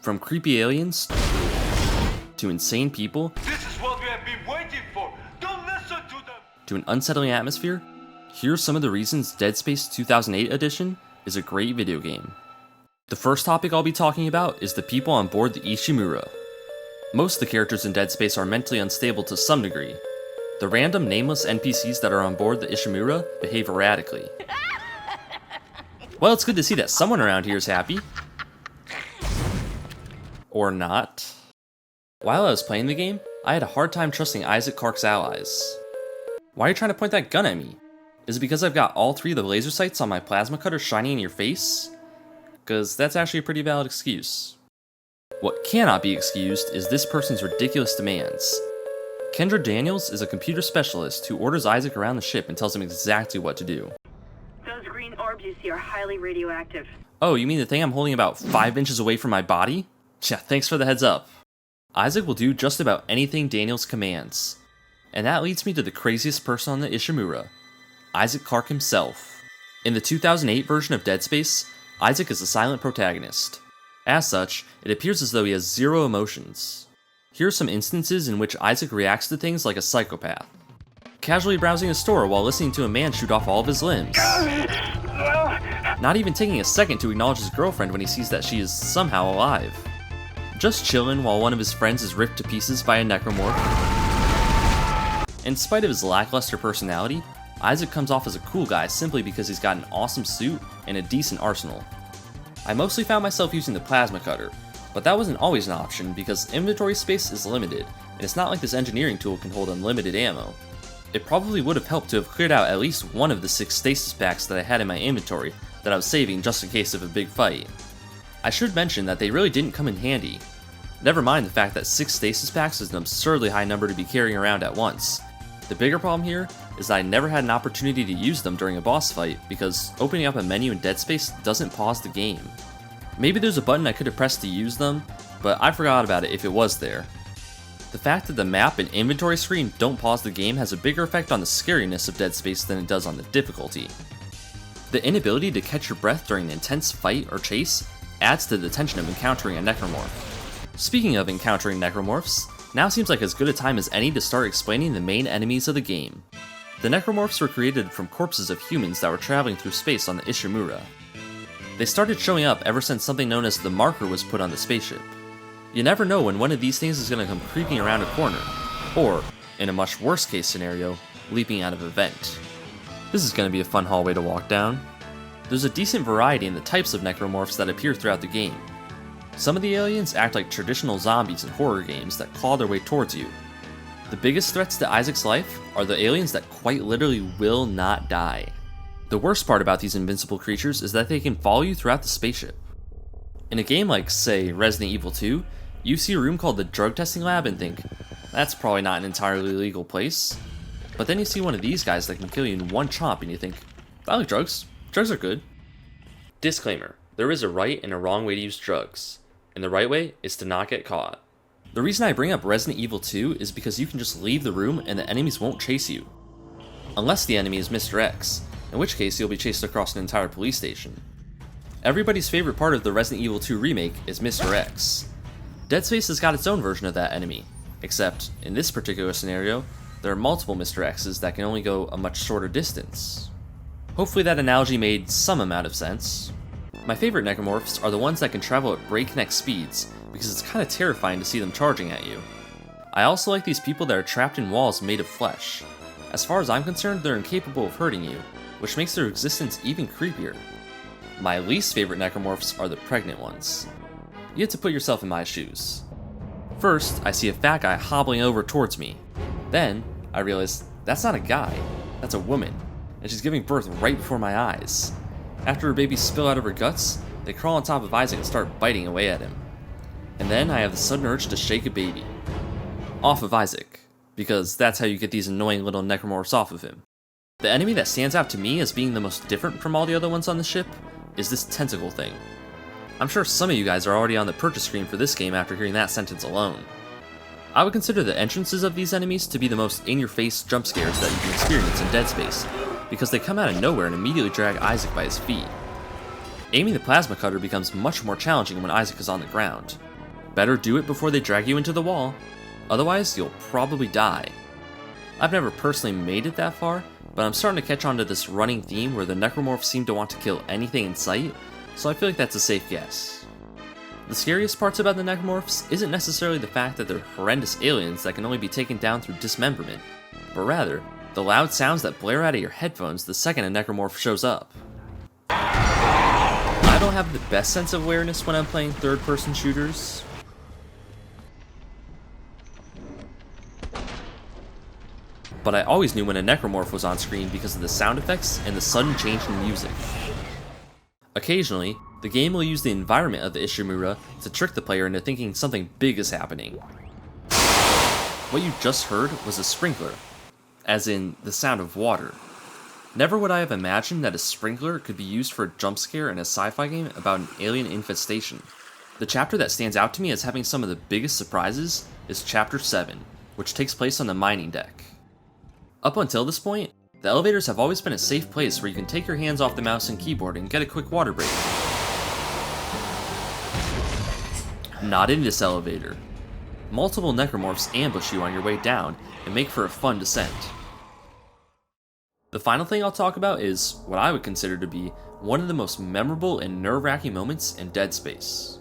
From creepy aliens to insane people This is what we have been waiting for. Don't listen to them. to an unsettling atmosphere, here's some of the reasons Dead Space 2008 Edition is a great video game. The first topic I'll be talking about is the people on board the Ishimura. Most of the characters in Dead Space are mentally unstable to some degree. The random nameless NPCs that are on board the Ishimura behave erratically. Well, it's good to see that someone around here is happy. Or not. While I was playing the game, I had a hard time trusting Isaac Clarke's allies. Why are you trying to point that gun at me? Is it because I've got all 3 of the laser sights on my plasma cutter shining in your face? Because that's actually a pretty valid excuse. What cannot be excused is this person's ridiculous demands. Kendra Daniels is a computer specialist who orders Isaac around the ship and tells him exactly what to do. Those green orbs you see are highly radioactive. Oh, you mean the thing I'm holding about 5 inches away from my body? Yeah, thanks for the heads up. Isaac will do just about anything Daniels commands. And that leads me to the craziest person on the Ishimura, Isaac Clarke himself. In the 2008 version of Dead Space, Isaac is a silent protagonist. As such, it appears as though he has 0 emotions. Here are some instances in which Isaac reacts to things like a psychopath. Casually browsing a store while listening to a man shoot off all of his limbs. Not even taking a second to acknowledge his girlfriend when he sees that she is somehow alive. Just chillin' while one of his friends is ripped to pieces by a necromorph. In spite of his lackluster personality, Isaac comes off as a cool guy simply because he's got an awesome suit and a decent arsenal. I mostly found myself using the plasma cutter, but that wasn't always an option because inventory space is limited, and it's not like this engineering tool can hold unlimited ammo. It probably would have helped to have cleared out at least one of the 6 stasis packs that I had in my inventory that I was saving just in case of a big fight. I should mention that they really didn't come in handy. Never mind the fact that 6 stasis packs is an absurdly high number to be carrying around at once. The bigger problem here is that I never had an opportunity to use them during a boss fight because opening up a menu in Dead Space doesn't pause the game. Maybe there's a button I could have pressed to use them, but I forgot about it if it was there. The fact that the map and inventory screen don't pause the game has a bigger effect on the scariness of Dead Space than it does on the difficulty. The inability to catch your breath during an intense fight or chase adds to the tension of encountering a necromorph. Speaking of encountering necromorphs, now seems like as good a time as any to start explaining the main enemies of the game. The necromorphs were created from corpses of humans that were traveling through space on the Ishimura. They started showing up ever since something known as the marker was put on the spaceship. You never know when one of these things is going to come creeping around a corner, or, in a much worse case scenario, leaping out of a vent. This is going to be a fun hallway to walk down. There's a decent variety in the types of necromorphs that appear throughout the game. Some of the aliens act like traditional zombies in horror games that claw their way towards you. The biggest threats to Isaac's life are the aliens that quite literally will not die. The worst part about these invincible creatures is that they can follow you throughout the spaceship. In a game like, say, Resident Evil 2, you see a room called the drug testing lab and think, that's probably not an entirely legal place. But then you see one of these guys that can kill you in one chomp and you think, I like drugs. Drugs are good. Disclaimer, there is a right and a wrong way to use drugs, and the right way is to not get caught. The reason I bring up Resident Evil 2 is because you can just leave the room and the enemies won't chase you. Unless the enemy is Mr. X, in which case you'll be chased across an entire police station. Everybody's favorite part of the Resident Evil 2 remake is Mr. X. Dead Space has got its own version of that enemy, except, in this particular scenario, there are multiple Mr. X's that can only go a much shorter distance. Hopefully that analogy made some amount of sense. My favorite necromorphs are the ones that can travel at breakneck speeds, because it's kinda terrifying to see them charging at you. I also like these people that are trapped in walls made of flesh. As far as I'm concerned, they're incapable of hurting you, which makes their existence even creepier. My least favorite necromorphs are the pregnant ones. You have to put yourself in my shoes. First, I see a fat guy hobbling over towards me. Then, I realize that's not a guy, that's a woman, and she's giving birth right before my eyes. After her babies spill out of her guts, they crawl on top of Isaac and start biting away at him. And then I have the sudden urge to shake a baby. Off of Isaac, because that's how you get these annoying little necromorphs off of him. The enemy that stands out to me as being the most different from all the other ones on the ship is this tentacle thing. I'm sure some of you guys are already on the purchase screen for this game after hearing that sentence alone. I would consider the entrances of these enemies to be the most in-your-face jump scares that you can experience in Dead Space, because they come out of nowhere and immediately drag Isaac by his feet. Aiming the plasma cutter becomes much more challenging when Isaac is on the ground. Better do it before they drag you into the wall, otherwise you'll probably die. I've never personally made it that far, but I'm starting to catch on to this running theme where the necromorphs seem to want to kill anything in sight, so I feel like that's a safe guess. The scariest parts about the necromorphs isn't necessarily the fact that they're horrendous aliens that can only be taken down through dismemberment, but rather, the loud sounds that blare out of your headphones the second a necromorph shows up. I don't have the best sense of awareness when I'm playing third-person shooters, but I always knew when a necromorph was on screen because of the sound effects and the sudden change in music. Occasionally, the game will use the environment of the Ishimura to trick the player into thinking something big is happening. What you just heard was a sprinkler, as in the sound of water. Never would I have imagined that a sprinkler could be used for a jump scare in a sci-fi game about an alien infestation. The chapter that stands out to me as having some of the biggest surprises is Chapter 7, which takes place on the mining deck. Up until this point, the elevators have always been a safe place where you can take your hands off the mouse and keyboard and get a quick water break. Not in this elevator. Multiple necromorphs ambush you on your way down and make for a fun descent. The final thing I'll talk about is what I would consider to be one of the most memorable and nerve-wracking moments in Dead Space.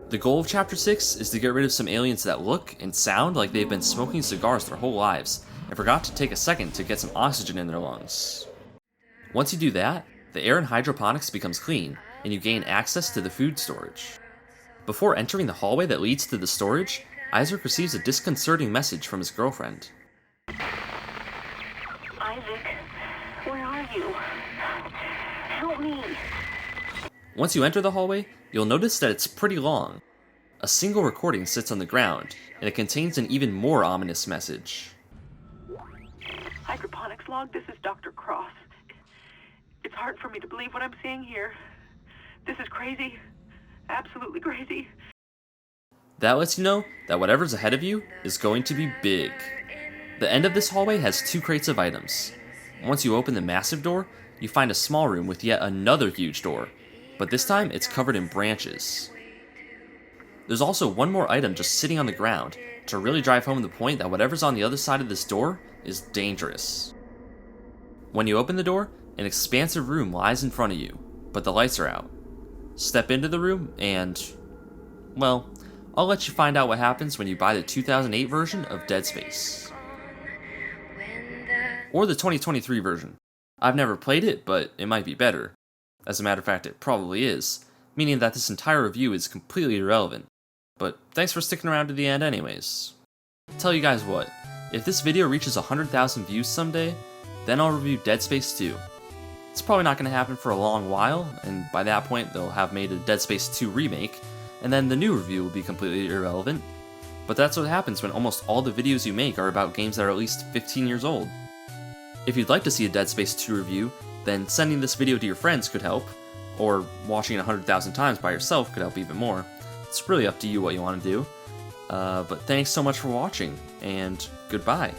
The goal of Chapter 6 is to get rid of some aliens that look and sound like they've been smoking cigars their whole lives and forgot to take a second to get some oxygen in their lungs. Once you do that, the air in hydroponics becomes clean, and you gain access to the food storage. Before entering the hallway that leads to the storage, Isaac receives a disconcerting message from his girlfriend. Isaac, where are you? Help me. Once you enter the hallway, you'll notice that it's pretty long. A single recording sits on the ground, and it contains an even more ominous message. Hydroponics log, this is Dr. Cross. It's hard for me to believe what I'm seeing here. This is crazy. Absolutely crazy. That lets you know that whatever's ahead of you is going to be big. The end of this hallway has 2 crates of items. Once you open the massive door, you find a small room with yet another huge door, but this time it's covered in branches. There's also one more item just sitting on the ground to really drive home the point that whatever's on the other side of this door is dangerous. When you open the door, an expansive room lies in front of you, but the lights are out. Step into the room and, well, I'll let you find out what happens when you buy the 2008 version of Dead Space. Or the 2023 version. I've never played it, but it might be better. As a matter of fact, it probably is, meaning that this entire review is completely irrelevant. But thanks for sticking around to the end anyways. Tell you guys what, if this video reaches 100,000 views someday, then I'll review Dead Space 2. It's probably not going to happen for a long while, and by that point they'll have made a Dead Space 2 remake, and then the new review will be completely irrelevant. But that's what happens when almost all the videos you make are about games that are at least 15 years old. If you'd like to see a Dead Space 2 review, then sending this video to your friends could help, or watching it 100,000 times by yourself could help even more. It's really up to you what you want to do. But thanks so much for watching, and goodbye.